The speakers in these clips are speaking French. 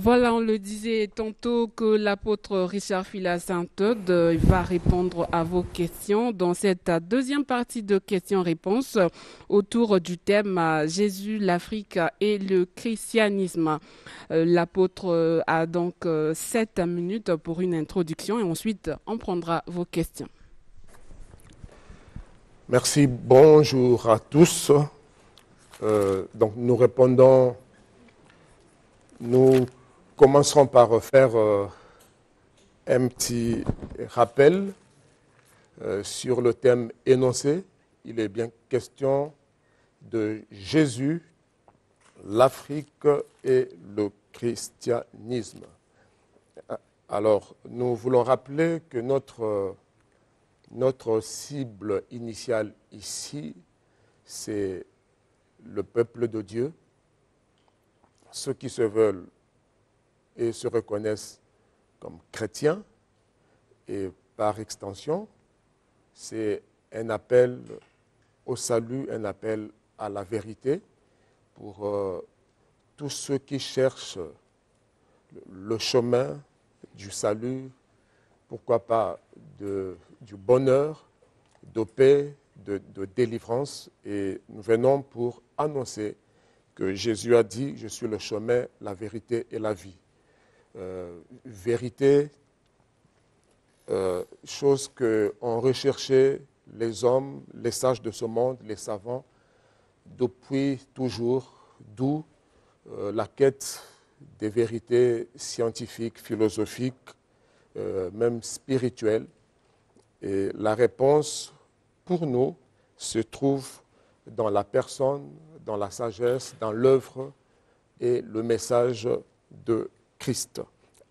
Voilà, on le disait tantôt que l'apôtre Richard Fila Saint-Eudes va répondre à vos questions dans cette deuxième partie de questions-réponses autour du thème Jésus, l'Afrique et le christianisme. L'apôtre a donc 7 minutes pour une introduction et ensuite on prendra vos questions. Merci, bonjour à tous. Donc nous commencerons par faire un petit rappel sur le thème énoncé. Il est bien question de Jésus, l'Afrique et le christianisme. Alors, nous voulons rappeler que notre cible initiale ici, c'est le peuple de Dieu, ceux qui se veulent et se reconnaissent comme chrétiens, et par extension, c'est un appel au salut, un appel à la vérité pour tous ceux qui cherchent le chemin du salut, pourquoi pas du bonheur, de paix, de délivrance. Et nous venons pour annoncer que Jésus a dit « Je suis le chemin, la vérité et la vie ». Vérité, chose qu'ont recherché les hommes, les sages de ce monde, les savants, depuis toujours, d'où la quête des vérités scientifiques, philosophiques, même spirituelles. Et la réponse, pour nous, se trouve dans la personne, dans la sagesse, dans l'œuvre et le message de Christ.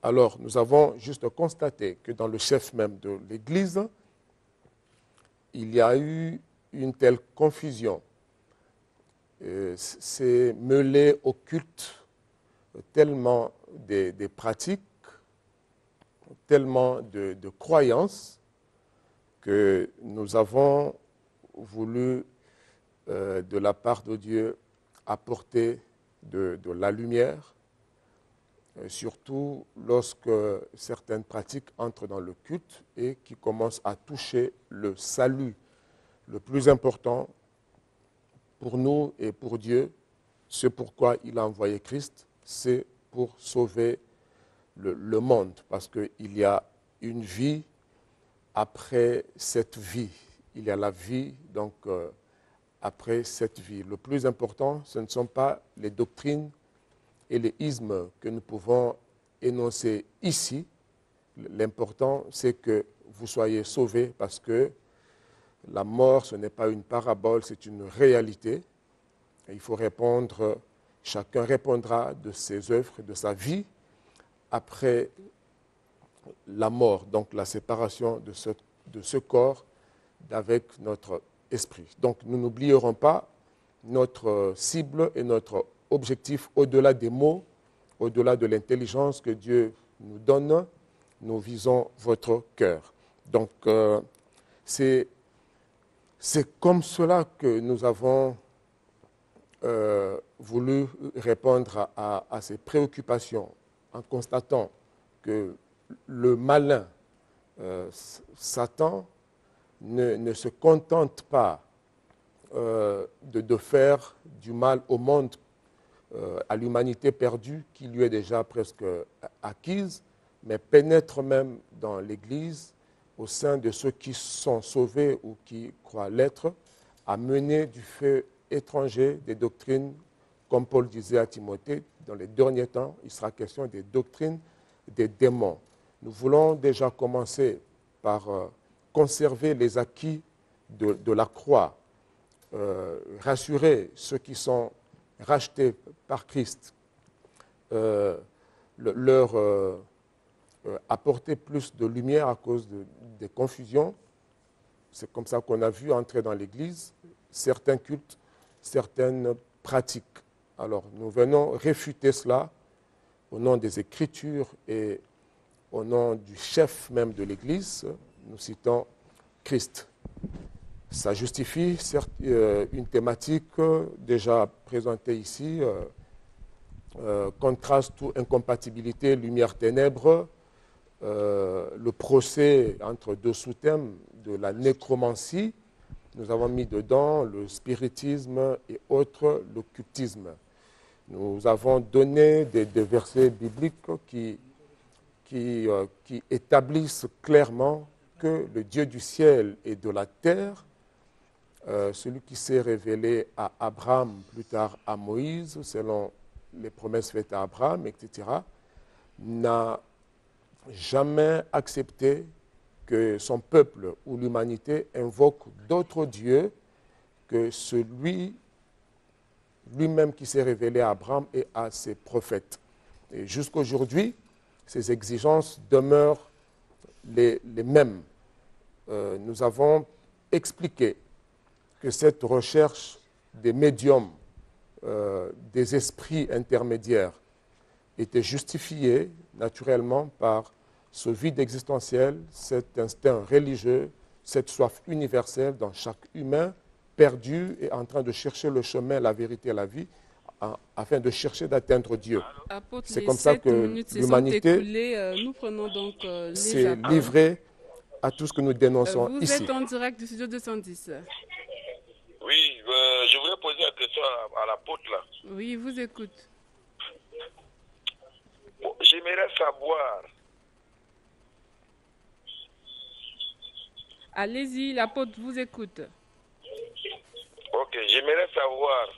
Alors, nous avons juste constaté que dans le chef même de l'Église, il y a eu une telle confusion. C'est mêlé au culte tellement des pratiques, tellement de croyances, que nous avons voulu, de la part de Dieu, apporter de la lumière, surtout lorsque certaines pratiques entrent dans le culte et qui commencent à toucher le salut. Le plus important pour nous et pour Dieu, c'est pourquoi il a envoyé Christ, c'est pour sauver le monde, parce qu'il y a une vie après cette vie. Il y a la vie, donc, après cette vie. Le plus important, ce ne sont pas les doctrines et les ismes que nous pouvons énoncer ici. L'important, c'est que vous soyez sauvés, parce que la mort, ce n'est pas une parabole, c'est une réalité. Et il faut répondre, chacun répondra de ses œuvres, de sa vie, après la mort, donc la séparation de ce corps d'avec notre esprit. Donc nous n'oublierons pas notre cible et notre objectif au-delà des mots, au-delà de l'intelligence que Dieu nous donne, nous visons votre cœur. Donc c'est comme cela que nous avons voulu répondre à ces préoccupations en constatant que le malin, Satan, ne se contente pas de faire du mal au monde, à l'humanité perdue qui lui est déjà presque acquise, mais pénètre même dans l'Église, au sein de ceux qui sont sauvés ou qui croient l'être, à mener du feu étranger des doctrines, comme Paul disait à Timothée, dans les derniers temps, il sera question des doctrines des démons. Nous voulons déjà commencer par conserver les acquis de la croix, rassurer ceux qui sont rachetés par Christ, leur apporter plus de lumière à cause des confusions. C'est comme ça qu'on a vu entrer dans l'Église certains cultes, certaines pratiques. Alors nous venons réfuter cela au nom des Écritures et au nom du chef même de l'Église. Nous citons Christ. Ça justifie certes, une thématique déjà présentée ici, contraste ou incompatibilité, lumière-ténèbres, le procès entre deux sous-thèmes de la nécromancie. Nous avons mis dedans le spiritisme et autres, l'occultisme. Nous avons donné des versets bibliques qui établissent clairement que le Dieu du ciel et de la terre, celui qui s'est révélé à Abraham, plus tard à Moïse, selon les promesses faites à Abraham, etc., n'a jamais accepté que son peuple ou l'humanité invoque d'autres dieux que celui lui-même qui s'est révélé à Abraham et à ses prophètes. Et jusqu'à aujourd'hui, ces exigences demeurent les mêmes. Nous avons expliqué que cette recherche des médiums, des esprits intermédiaires, était justifiée naturellement par ce vide existentiel, cet instinct religieux, cette soif universelle dans chaque humain perdu et en train de chercher le chemin, la vérité et la vie, afin de chercher d'atteindre Dieu. C'est comme ça que l'humanité s'est livrée à tout ce que nous dénonçons ici. Vous êtes en direct du studio 210. Oui, je voulais poser une question à l'apôtre là. Oui, il vous écoute. Bon, j'aimerais savoir. Allez-y, l'apôtre vous écoute. Ok, j'aimerais savoir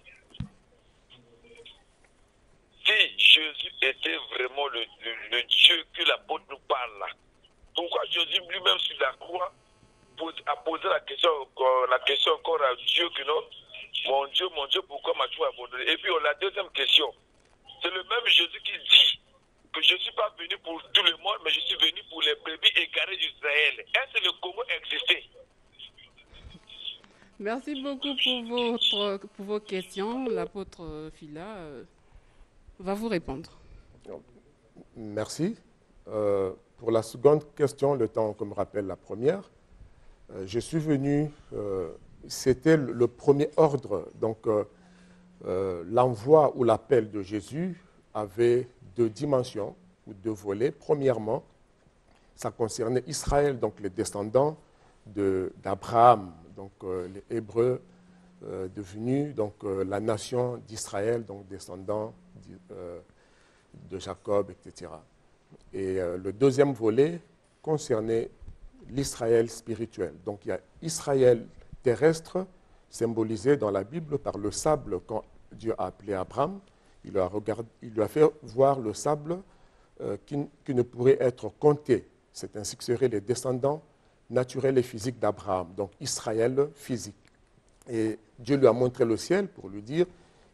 si Jésus était vraiment le Dieu que l'apôtre nous parle là. Pourquoi Jésus lui-même sur la croix a posé la question encore à Dieu que non, mon Dieu, pourquoi m'as-tu abandonné? Et puis la deuxième question, c'est le même Jésus qui dit que je ne suis pas venu pour tout le monde, mais je suis venu pour les brebis égarées d'Israël. Est-ce que le Congo existait? Merci beaucoup pour vos questions. L'apôtre Phila va vous répondre. Merci. Pour la seconde question, le temps que me rappelle la première, je suis venu, c'était le premier ordre. Donc, l'envoi ou l'appel de Jésus avait deux dimensions ou deux volets. Premièrement, ça concernait Israël, donc les descendants d'Abraham, donc les Hébreux devenus donc, la nation d'Israël, donc descendants de Jacob, etc. Et le deuxième volet concernait l'Israël spirituel. Donc il y a Israël terrestre, symbolisé dans la Bible par le sable quand Dieu a appelé Abraham. Il lui a fait voir le sable qui ne pourrait être compté. C'est ainsi que seraient les descendants naturels et physiques d'Abraham, donc Israël physique. Et Dieu lui a montré le ciel pour lui dire,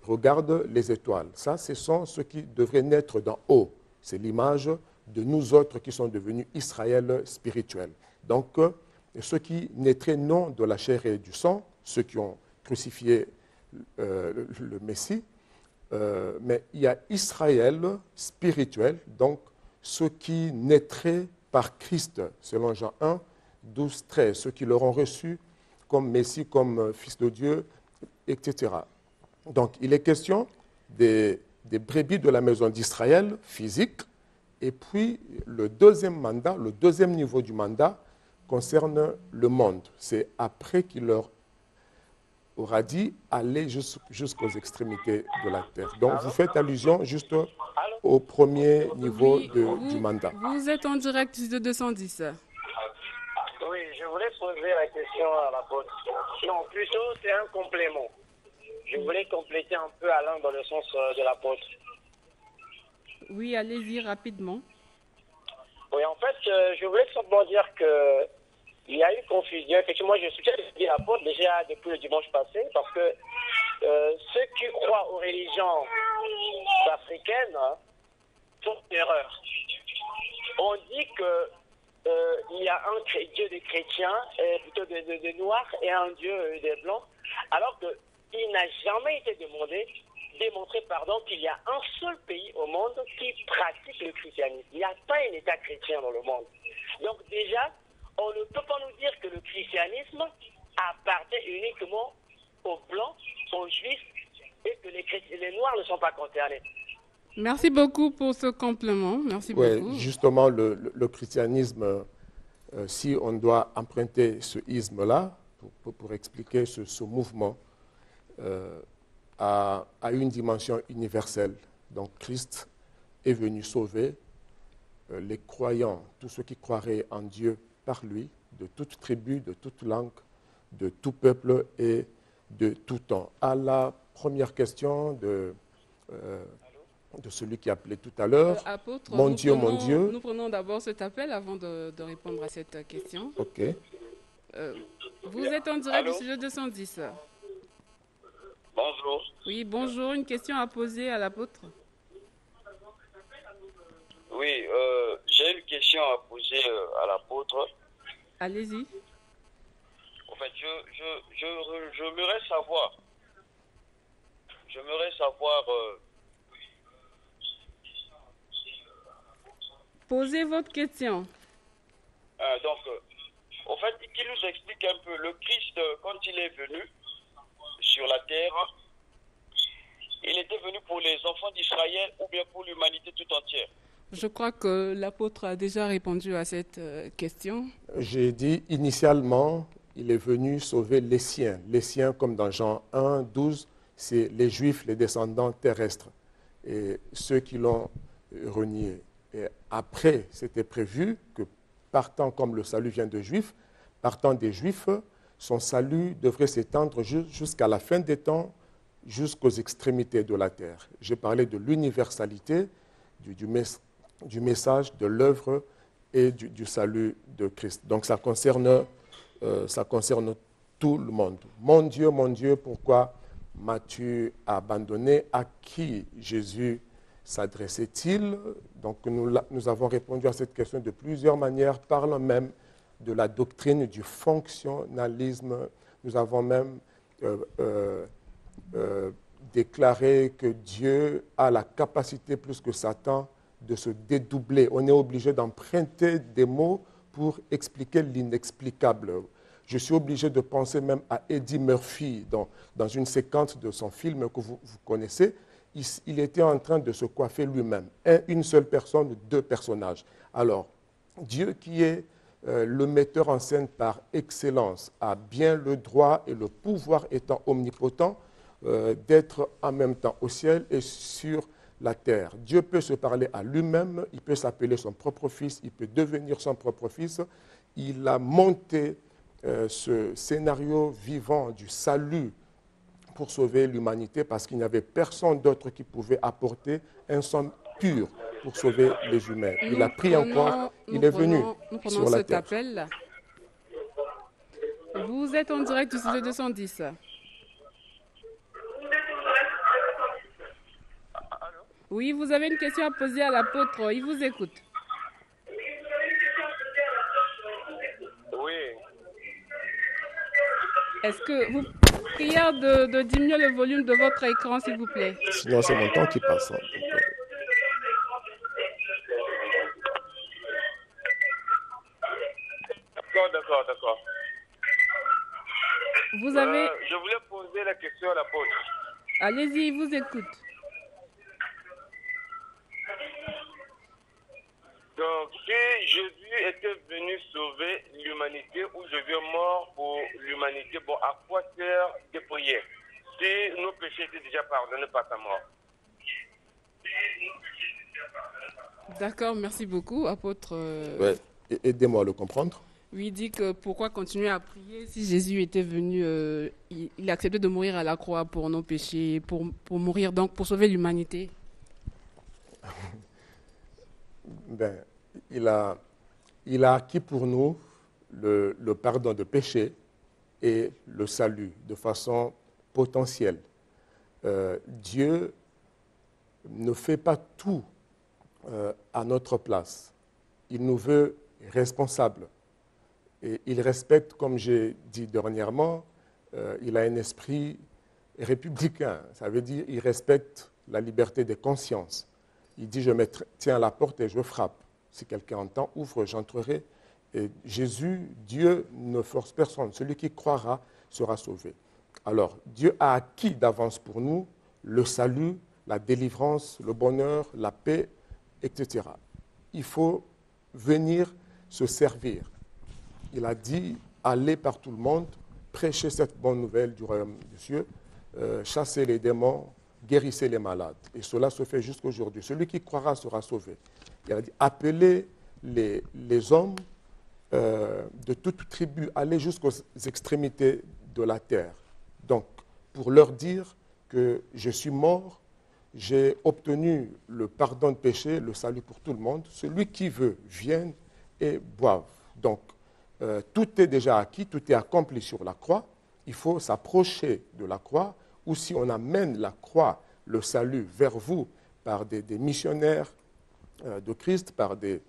regarde les étoiles. Ça, ce sont ceux qui devraient naître d'en haut. C'est l'image de nous autres qui sont devenus Israël spirituel. Donc, ceux qui naîtraient non de la chair et du sang, ceux qui ont crucifié le Messie, mais il y a Israël spirituel, donc ceux qui naîtraient par Christ, selon Jean 1, 12, 13, ceux qui l'auront reçu comme Messie, comme Fils de Dieu, etc. Donc, il est question des brebis de la maison d'Israël, physique, et puis le deuxième mandat, le deuxième niveau du mandat concerne le monde. C'est après qu'il leur aura dit aller jusqu'aux extrémités de la terre. Donc, vous faites allusion juste au premier niveau du mandat. Vous êtes en direct de 210. Oui, je voulais poser la question à l'apôtre. Non, plutôt c'est un complément. Je voulais compléter un peu Alain dans le sens de l'apôtre. Oui, allez-y rapidement. Oui, en fait, je voulais simplement dire que il y a eu confusion. Effectivement, je soutiens l'apôtre déjà depuis le dimanche passé parce que ceux qui croient aux religions africaines font une erreur. On dit que il y a un Dieu des chrétiens, plutôt des noirs, et un Dieu des blancs, alors qu'il n'a jamais été démontré qu'il y a un seul pays au monde qui pratique le christianisme. Il n'y a pas un État chrétien dans le monde. Donc déjà, on ne peut pas nous dire que le christianisme appartient uniquement aux blancs, aux juifs, et que les noirs ne sont pas concernés. Merci beaucoup pour ce complément. Merci Ouais, beaucoup. justement, le christianisme, si on doit emprunter ce isme-là pour expliquer ce mouvement, a une dimension universelle. Donc Christ est venu sauver les croyants, tous ceux qui croiraient en Dieu par lui, de toute tribu, de toute langue, de tout peuple et de tout temps. À la première question de celui qui appelait tout à l'heure, Apôtre, mon Dieu, nous prenons d'abord cet appel avant de répondre à cette question. ok. Vous êtes en direct du studio 210. Bonjour. Oui, bonjour. Une question à poser à l'apôtre. Oui, j'ai une question à poser à l'apôtre. Allez-y. En fait, j'aimerais savoir. Posez votre question. En fait, qu'il nous explique un peu le Christ quand il est venu sur la terre. Il était venu pour les enfants d'Israël ou bien pour l'humanité tout entière? Je crois que l'apôtre a déjà répondu à cette question. J'ai dit initialement, il est venu sauver les siens. Les siens, comme dans Jean 1, 12, c'est les Juifs, les descendants terrestres, et ceux qui l'ont renié. Et après, c'était prévu que partant, comme le salut vient de Juifs, partant des Juifs, son salut devrait s'étendre jusqu'à la fin des temps, jusqu'aux extrémités de la terre. J'ai parlé de l'universalité du message, de l'œuvre et du salut de Christ. Donc ça concerne tout le monde. Mon Dieu, pourquoi m'as-tu abandonné? À qui Jésus s'adressait-il? Donc nous avons répondu à cette question de plusieurs manières, parlant même de la doctrine du fonctionnalisme. Nous avons même déclaré que Dieu a la capacité, plus que Satan, de se dédoubler. On est obligé d'emprunter des mots pour expliquer l'inexplicable. Je suis obligé de penser même à Eddie Murphy dans une séquence de son film que vous connaissez. Il était en train de se coiffer lui-même. Une seule personne, deux personnages. Alors, Dieu qui est le metteur en scène par excellence a bien le droit et le pouvoir étant omnipotent d'être en même temps au ciel et sur la terre. Dieu peut se parler à lui-même, il peut s'appeler son propre fils, il peut devenir son propre fils. Il a monté ce scénario vivant du salut pour sauver l'humanité parce qu'il n'y avait personne d'autre qui pouvait apporter un sang pur pour sauver les humains. Il a pris encore, il est venu sur la terre. Appel. Vous êtes en direct du studio 210. Oui, vous avez une question à poser à l'apôtre. Il vous écoute. Oui. Est-ce que vous priez de diminuer le volume de votre écran, s'il vous plaît? Sinon, c'est mon temps qui passe. D'accord. Vous avez... je voulais poser la question à l'apôtre. Allez-y, il vous écoute. Donc, si Jésus était venu sauver l'humanité ou Jésus est mort pour l'humanité, bon, à quoi sert de prier si nos péchés étaient déjà pardonnés par sa mort? D'accord, merci beaucoup, apôtre. Ouais. Aidez-moi à le comprendre. Oui, il dit que pourquoi continuer à prier si Jésus était venu, il a accepté de mourir à la croix pour nos péchés, pour mourir, donc pour sauver l'humanité. Ben, il a acquis pour nous le pardon de péché et le salut de façon potentielle. Dieu ne fait pas tout à notre place. Il nous veut responsables. Et il respecte, comme j'ai dit dernièrement, il a un esprit républicain. Ça veut dire qu'il respecte la liberté des consciences. Il dit, je me tiens à la porte et je frappe. Si quelqu'un entend, ouvre, j'entrerai. Et Jésus, Dieu ne force personne. Celui qui croira sera sauvé. Alors, Dieu a acquis d'avance pour nous le salut la délivrance, le bonheur, la paix, etc. Il faut venir se servir. Il a dit, allez par tout le monde, prêchez cette bonne nouvelle du royaume des cieux, chassez les démons, guérissez les malades. Et cela se fait jusqu'aujourd'hui. Celui qui croira sera sauvé. Il a dit, appelez les hommes de toute tribu, allez jusqu'aux extrémités de la terre. Donc, pour leur dire que je suis mort, j'ai obtenu le pardon de péché, le salut pour tout le monde. Celui qui veut, vienne et boive. Donc, tout est déjà acquis, tout est accompli sur la croix. Il faut s'approcher de la croix, ou si on amène la croix, le salut, vers vous par des missionnaires de Christ, par des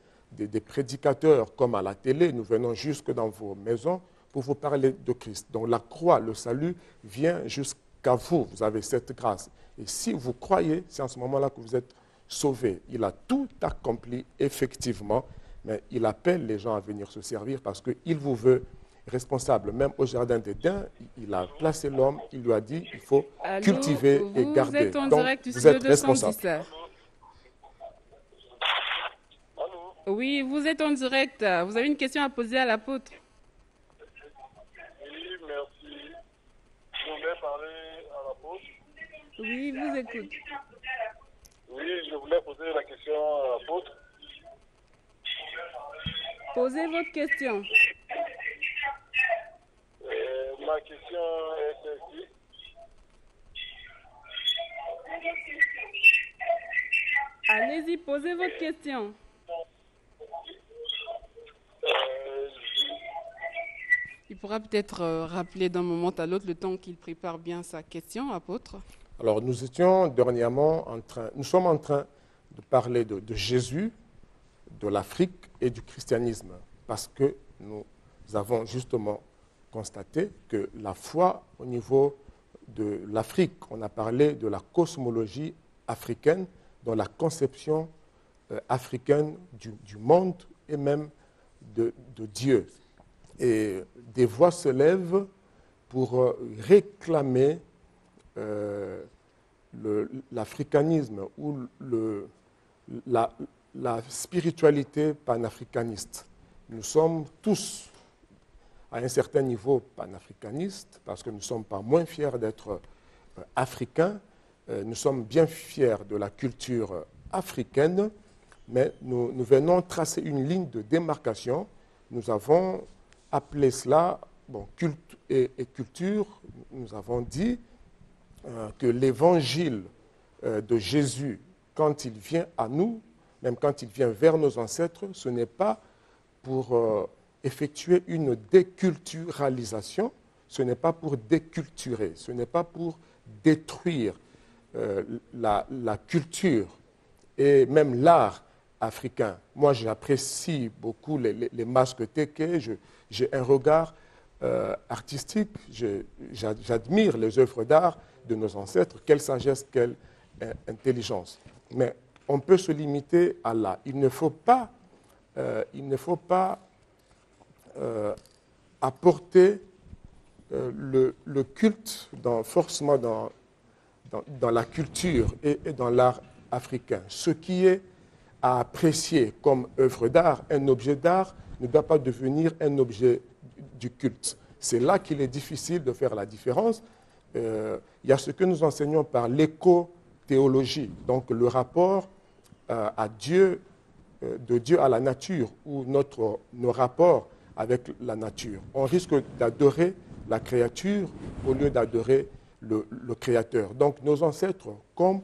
prédicateurs comme à la télé, nous venons jusque dans vos maisons pour vous parler de Christ. Donc la croix, le salut, vient jusqu'à vous. Vous avez cette grâce. Et si vous croyez, c'est en ce moment-là que vous êtes sauvés. Il a tout accompli effectivement, mais il appelle les gens à venir se servir parce qu'il vous veut responsable. Même au jardin d'Éden, il a placé l'homme, il lui a dit il faut cultiver et garder. Vous êtes en Donc, direct du vous studio êtes responsable. 217. Oui, vous êtes en direct. Vous avez une question à poser à l'apôtre. Oui, merci. Je voulais parler à l'apôtre. Oui, vous écoute. Oui, je voulais poser la question à l'apôtre. Posez votre question. Ma question est celle-ci. Allez-y, posez votre question. Il pourra peut-être rappeler d'un moment à l'autre le temps qu'il prépare bien sa question, apôtre. Alors, nous étions dernièrement nous sommes en train de parler de Jésus, de l'Afrique et du christianisme, parce que nous avons justement constaté que la foi au niveau de l'Afrique, on a parlé de la cosmologie africaine, dans la conception africaine du monde et même de Dieu. Et des voix se lèvent pour réclamer l'africanisme ou la spiritualité panafricaniste. Nous sommes tous, à un certain niveau, panafricanistes, parce que nous ne sommes pas moins fiers d'être africains. Nous sommes bien fiers de la culture africaine, mais nous venons tracer une ligne de démarcation. Nous avons appelé cela culte et culture. Nous avons dit que l'évangile de Jésus, quand il vient à nous, même quand il vient vers nos ancêtres, ce n'est pas pour effectuer une déculturalisation, ce n'est pas pour déculturer, ce n'est pas pour détruire la culture et même l'art africain. Moi, j'apprécie beaucoup les masques téké, j'ai un regard artistique, j'admire les œuvres d'art de nos ancêtres, quelle sagesse, quelle intelligence. Mais on peut se limiter à là. Il ne faut pas apporter le culte forcément dans la culture et dans l'art africain. Ce qui est à apprécier comme œuvre d'art, un objet d'art, ne doit pas devenir un objet du culte. C'est là qu'il est difficile de faire la différence. Il y a ce que nous enseignons par l'éco-théologie, donc le rapport à Dieu, de Dieu à la nature, ou nos rapports avec la nature. On risque d'adorer la créature au lieu d'adorer le Créateur. Donc nos ancêtres, comme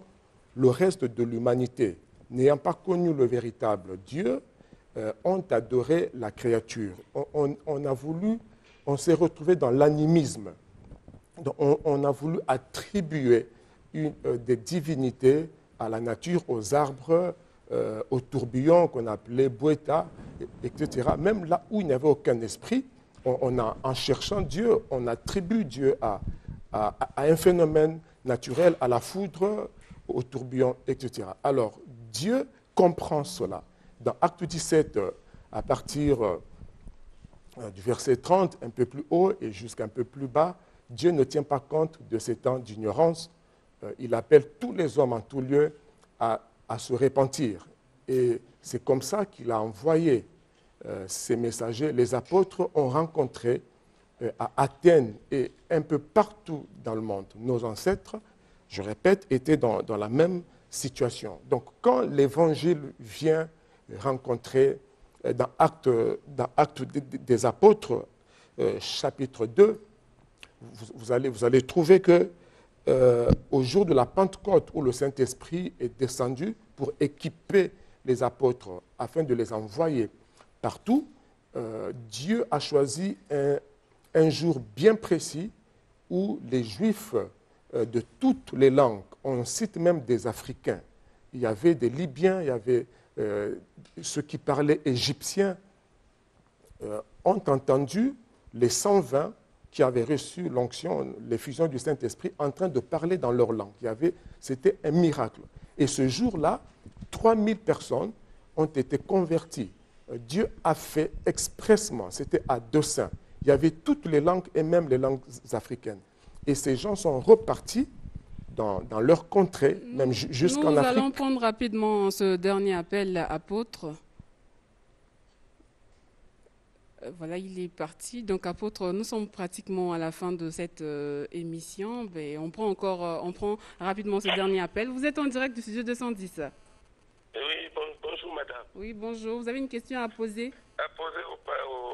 le reste de l'humanité, n'ayant pas connu le véritable Dieu, ont adoré la créature. On s'est retrouvé dans l'animisme. On a voulu attribuer des divinités à la nature, aux arbres, aux tourbillons qu'on appelait Bweta, etc. Même là où il n'y avait aucun esprit, en cherchant Dieu, on attribue Dieu à un phénomène naturel, à la foudre, aux tourbillons, etc. Alors, Dieu comprend cela. Dans Acte 17, à partir du verset 30, un peu plus haut et jusqu'un peu plus bas, Dieu ne tient pas compte de ces temps d'ignorance il appelle tous les hommes en tout lieu à se repentir. Et c'est comme ça qu'il a envoyé ces messagers. Les apôtres ont rencontré à Athènes et un peu partout dans le monde. Nos ancêtres, je répète, étaient dans la même situation. Donc quand l'Évangile vient rencontrer dans Actes des Apôtres, chapitre 2, vous allez trouver que au jour de la Pentecôte, où le Saint-Esprit est descendu pour équiper les apôtres afin de les envoyer partout, Dieu a choisi un jour bien précis où les Juifs de toutes les langues, on cite même des Africains, il y avait des Libyens, il y avait ceux qui parlaient égyptien, ont entendu les 120 qui avaient reçu l'onction, l'effusion du Saint-Esprit, en train de parler dans leur langue. C'était un miracle. Et ce jour-là, 3000 personnes ont été converties. Dieu a fait expressement, c'était à dessein. Il y avait toutes les langues et même les langues africaines. Et ces gens sont repartis dans leur contrée, même jusqu'en Afrique. Nous allons prendre rapidement ce dernier appel, apôtre. Voilà, il est parti. Donc, apôtre, nous sommes pratiquement à la fin de cette émission. Mais on prend rapidement ce dernier appel. Vous êtes en direct du studio 210. Oui, bonjour madame. Oui, bonjour. Vous avez une question à poser? À poser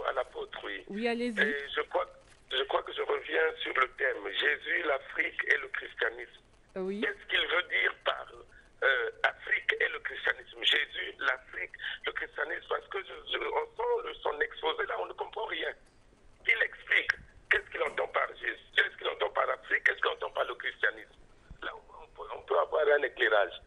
à l'apôtre, oui. Oui, allez-y. Je crois que je reviens sur le thème Jésus, l'Afrique et le christianisme. Oui. Qu'est-ce qu'il veut dire par Afrique et le christianisme? Jésus, l'Afrique, le christianisme, parce que on sent son exposé là, on ne comprend rien. Il explique qu'est-ce qu'il entend par Jésus, qu'est-ce qu'il entend par Afrique, qu'est-ce qu'il entend par le christianisme. Là, on peut avoir un éclairage.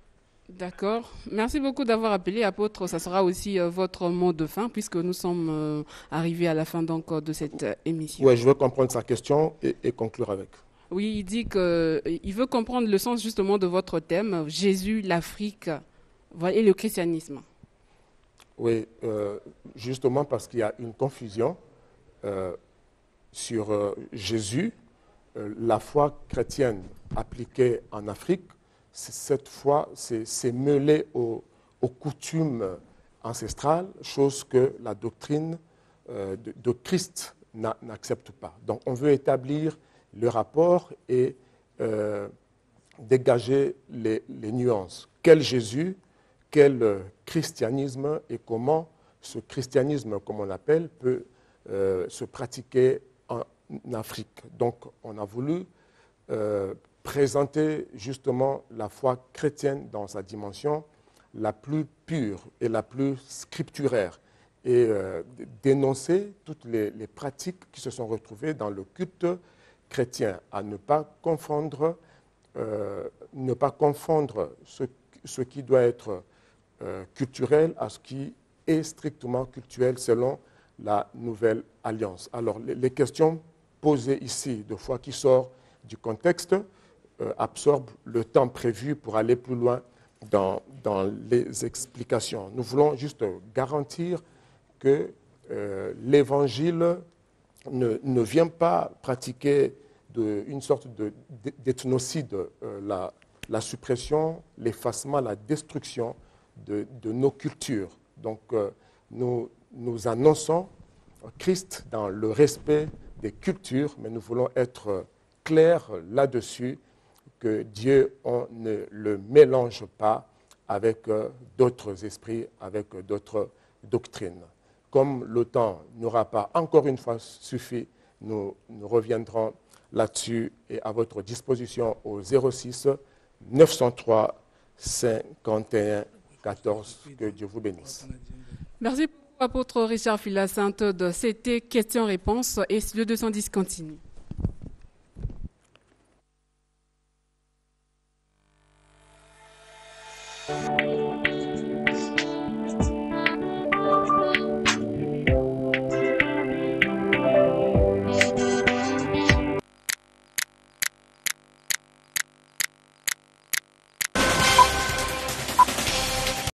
D'accord. Merci beaucoup d'avoir appelé, apôtre. Ça sera aussi votre mot de fin, puisque nous sommes arrivés à la fin donc, de cette émission. Oui, je veux comprendre sa question et conclure avec. Oui, il dit qu'il veut comprendre le sens justement de votre thème, Jésus, l'Afrique et le christianisme. Oui, justement parce qu'il y a une confusion sur Jésus, la foi chrétienne appliquée en Afrique, cette foi c'est mêlé aux coutumes ancestrales, chose que la doctrine de Christ n'accepte pas. Donc on veut établir le rapport et dégager les nuances. Quel Jésus, quel christianisme et comment ce christianisme, comme on l'appelle, peut se pratiquer en Afrique. Donc on a voulu présenter justement la foi chrétienne dans sa dimension la plus pure et la plus scripturaire et dénoncer toutes les pratiques qui se sont retrouvées dans le culte chrétien, à ne pas confondre ce qui doit être culturel à ce qui est strictement culturel selon la nouvelle alliance. Alors les questions posées ici, de foi qui sort du contexte, absorbent le temps prévu pour aller plus loin dans les explications. Nous voulons juste garantir que l'Évangile ne vient pas pratiquer une sorte d'ethnocide, la suppression, l'effacement, la destruction de nos cultures. Donc nous annonçons Christ dans le respect des cultures, mais nous voulons être clairs là-dessus, que Dieu, on ne le mélange pas avec d'autres esprits, avec d'autres doctrines. Comme le temps n'aura pas encore une fois suffi, nous reviendrons là-dessus et à votre disposition au 06 903 51 14. Que Dieu vous bénisse. Merci, apôtre Richard Filas Sainte. C'était question-réponse et le 210 continue.